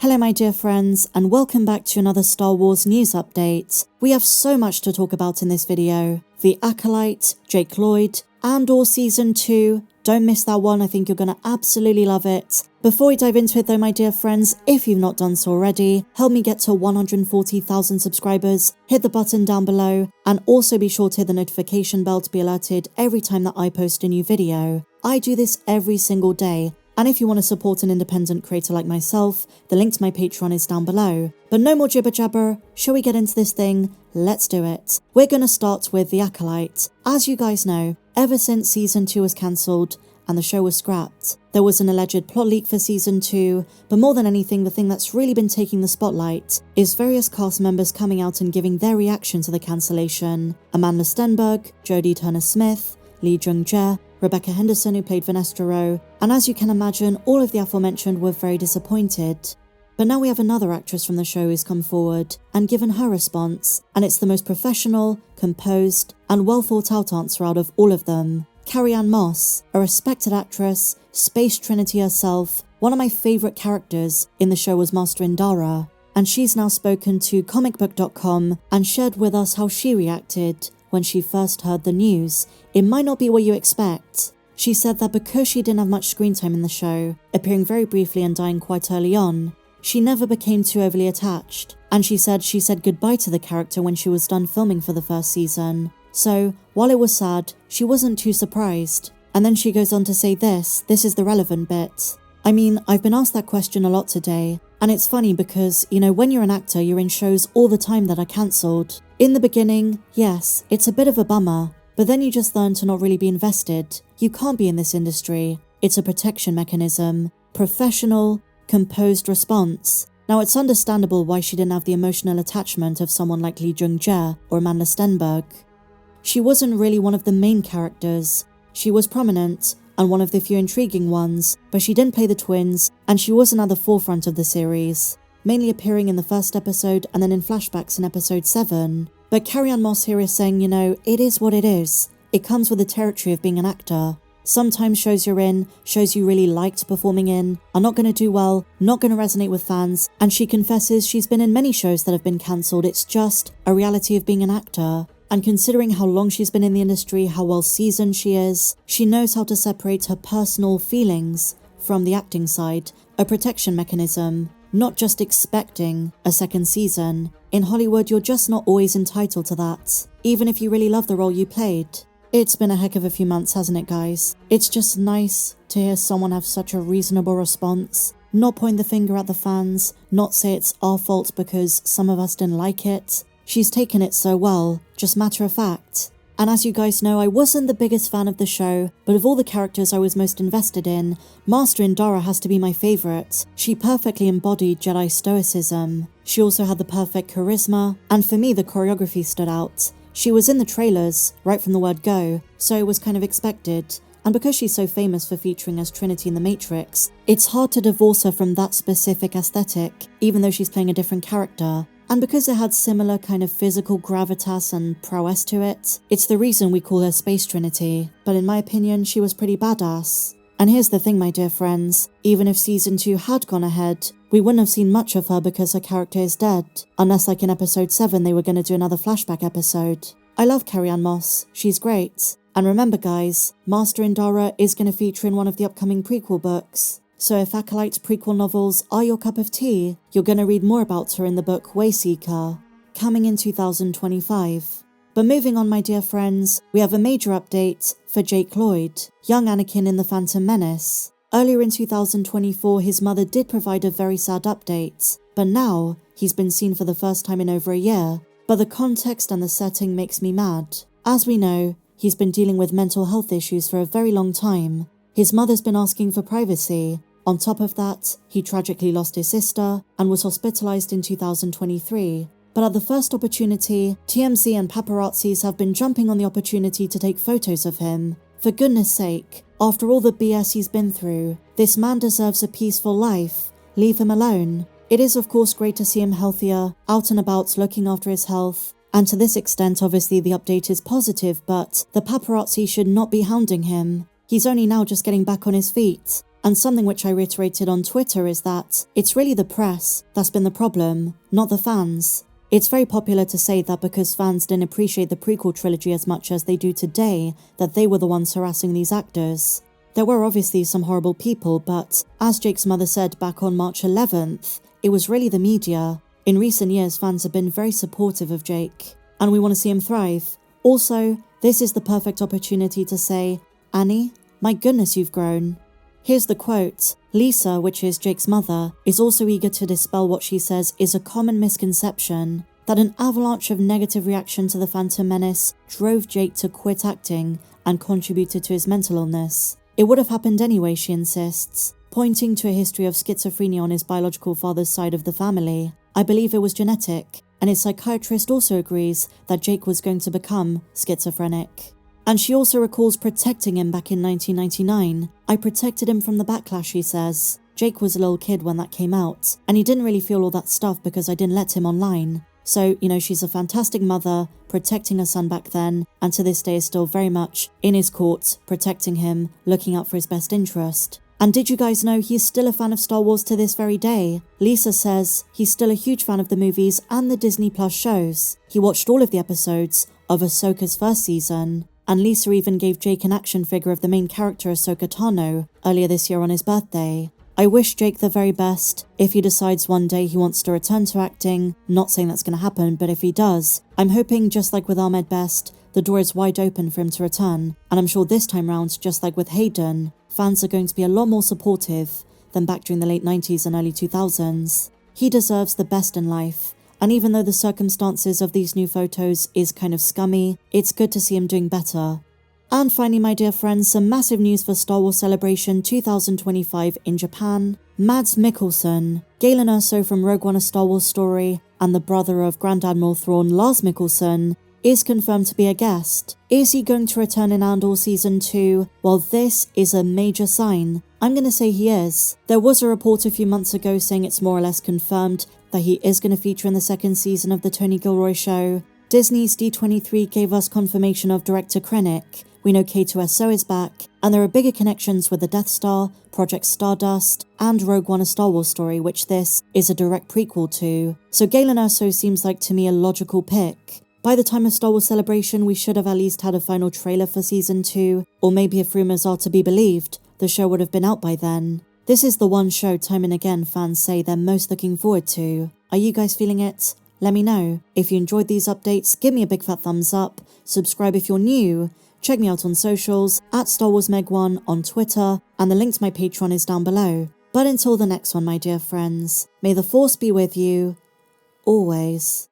Hello my dear friends, and welcome back to another Star Wars news update. We have so much to talk about in this video. The Acolyte, Jake Lloyd, Andor Season 2. Don't miss that one, I think you're gonna absolutely love it. Before we dive into it though my dear friends, if you've not done so already, help me get to 140,000 subscribers, hit the button down below, and also be sure to hit the notification bell to be alerted every time that I post a new video. I do this every single day. And if you want to support an independent creator like myself, the link to my Patreon is down below. But no more jibber jabber, shall we get into this thing? Let's do it. We're going to start with The Acolyte. As you guys know, ever since Season 2 was cancelled and the show was scrapped, there was an alleged plot leak for Season 2, but more than anything, the thing that's really been taking the spotlight is various cast members coming out and giving their reaction to the cancellation. Amandla Stenberg, Jodie Turner-Smith, Lee Jung-jae, Rebecca Henderson who played Vanessa Rowe, and as you can imagine, all of the aforementioned were very disappointed. But now we have another actress from the show who's come forward and given her response, and it's the most professional, composed, and well thought out answer out of all of them. Carrie-Anne Moss, a respected actress, Space Trinity herself, one of my favourite characters in the show was Master Indara, and she's now spoken to comicbook.com and shared with us how she reacted when she first heard the news. It might not be what you expect. She said that because she didn't have much screen time in the show, appearing very briefly and dying quite early on, she never became too overly attached, and she said goodbye to the character when she was done filming for the first season. So, while it was sad, she wasn't too surprised. And then she goes on to say this is the relevant bit. I mean, I've been asked that question a lot today, and it's funny because, you know, when you're an actor, you're in shows all the time that are cancelled. In the beginning, yes, it's a bit of a bummer, but then you just learn to not really be invested. You can't be in this industry. It's a protection mechanism. Professional, composed response. Now it's understandable why she didn't have the emotional attachment of someone like Lee Jung-jae or Amandla Stenberg. She wasn't really one of the main characters. She was prominent, and one of the few intriguing ones, but she didn't play the twins, and she wasn't at the forefront of the series, mainly appearing in the first episode and then in flashbacks in episode 7. But Carrie-Anne Moss here is saying, you know, it is what it is. It comes with the territory of being an actor. Sometimes shows you're in, shows you really liked performing in, are not going to do well, not going to resonate with fans, and she confesses she's been in many shows that have been cancelled. It's just a reality of being an actor. And considering how long she's been in the industry, how well seasoned she is, she knows how to separate her personal feelings from the acting side, a protection mechanism, not just expecting a second season. In Hollywood, you're just not always entitled to that, even if you really love the role you played. It's been a heck of a few months, hasn't it, guys? It's just nice to hear someone have such a reasonable response, not point the finger at the fans, not say it's our fault because some of us didn't like it. She's taken it so well, just matter of fact. And as you guys know, I wasn't the biggest fan of the show, but of all the characters I was most invested in, Master Indara has to be my favourite. She perfectly embodied Jedi stoicism. She also had the perfect charisma, and for me the choreography stood out. She was in the trailers, right from the word go, so it was kind of expected. And because she's so famous for featuring as Trinity in The Matrix, it's hard to divorce her from that specific aesthetic, even though she's playing a different character. And because it had similar kind of physical gravitas and prowess to it, it's the reason we call her Space Trinity. But in my opinion, she was pretty badass. And here's the thing, my dear friends, even if Season 2 had gone ahead, we wouldn't have seen much of her because her character is dead. Unless like in episode 7 they were going to do another flashback episode. I love Carrie-Anne Moss, she's great. And remember guys, Master Indara is going to feature in one of the upcoming prequel books. So if Acolyte's prequel novels are your cup of tea, you're going to read more about her in the book Wayseeker, coming in 2025. But moving on my dear friends, we have a major update for Jake Lloyd, young Anakin in The Phantom Menace. Earlier in 2024 his mother did provide a very sad update, but now he's been seen for the first time in over a year. But the context and the setting makes me mad. As we know, he's been dealing with mental health issues for a very long time. His mother's been asking for privacy. On top of that, he tragically lost his sister and was hospitalized in 2023. But at the first opportunity, TMZ and paparazzis have been jumping on the opportunity to take photos of him. For goodness sake, after all the BS he's been through, this man deserves a peaceful life. Leave him alone. It is of course great to see him healthier, out and about looking after his health. And to this extent, obviously the update is positive, but the paparazzi should not be hounding him. He's only now just getting back on his feet. And something which I reiterated on Twitter is that it's really the press that's been the problem, not the fans. It's very popular to say that because fans didn't appreciate the prequel trilogy as much as they do today, that they were the ones harassing these actors. There were obviously some horrible people, but as Jake's mother said back on March 11th, it was really the media. In recent years, fans have been very supportive of Jake, and we want to see him thrive. Also, this is the perfect opportunity to say, Annie, my goodness, you've grown. Here's the quote. Lisa, which is Jake's mother, is also eager to dispel what she says is a common misconception that an avalanche of negative reaction to The Phantom Menace drove Jake to quit acting and contributed to his mental illness. It would have happened anyway, she insists, pointing to a history of schizophrenia on his biological father's side of the family. I believe it was genetic, and his psychiatrist also agrees that Jake was going to become schizophrenic. And she also recalls protecting him back in 1999. I protected him from the backlash, she says. Jake was a little kid when that came out, and he didn't really feel all that stuff because I didn't let him online. So, she's a fantastic mother, protecting her son back then, and to this day is still very much in his court, protecting him, looking out for his best interest. And did you guys know he's still a fan of Star Wars to this very day? Lisa says he's still a huge fan of the movies and the Disney Plus shows. He watched all of the episodes of Ahsoka's first season. And Lisa even gave Jake an action figure of the main character Ahsoka Tano earlier this year on his birthday. I wish Jake the very best. If he decides one day he wants to return to acting, not saying that's going to happen, but if he does, I'm hoping just like with Ahmed Best, the door is wide open for him to return. And I'm sure this time round, just like with Hayden, fans are going to be a lot more supportive than back during the late 90s and early 2000s. He deserves the best in life. And even though the circumstances of these new photos is kind of scummy, it's good to see him doing better. And finally, my dear friends, some massive news for Star Wars Celebration 2025 in Japan. Mads Mikkelsen, Galen Erso from Rogue One: A Star Wars Story, and the brother of Grand Admiral Thrawn Lars Mikkelsen, is confirmed to be a guest. Is he going to return in Andor Season 2? Well, this is a major sign. I'm going to say he is. There was a report a few months ago saying it's more or less confirmed that he is going to feature in the second season of the Tony Gilroy show. Disney's D23 gave us confirmation of director Krennic. We know K2SO is back, and there are bigger connections with the Death Star, Project Stardust, and Rogue One: A Star Wars Story, which this is a direct prequel to. So Galen Erso seems like to me a logical pick. By the time of Star Wars Celebration, we should have at least had a final trailer for Season 2, or maybe if rumors are to be believed, the show would have been out by then. This is the one show time and again fans say they're most looking forward to. Are you guys feeling it? Let me know. If you enjoyed these updates, give me a big fat thumbs up, subscribe if you're new, check me out on socials, at StarWarsMeg1 on Twitter, and the link to my Patreon is down below. But until the next one, my dear friends, may the Force be with you, always.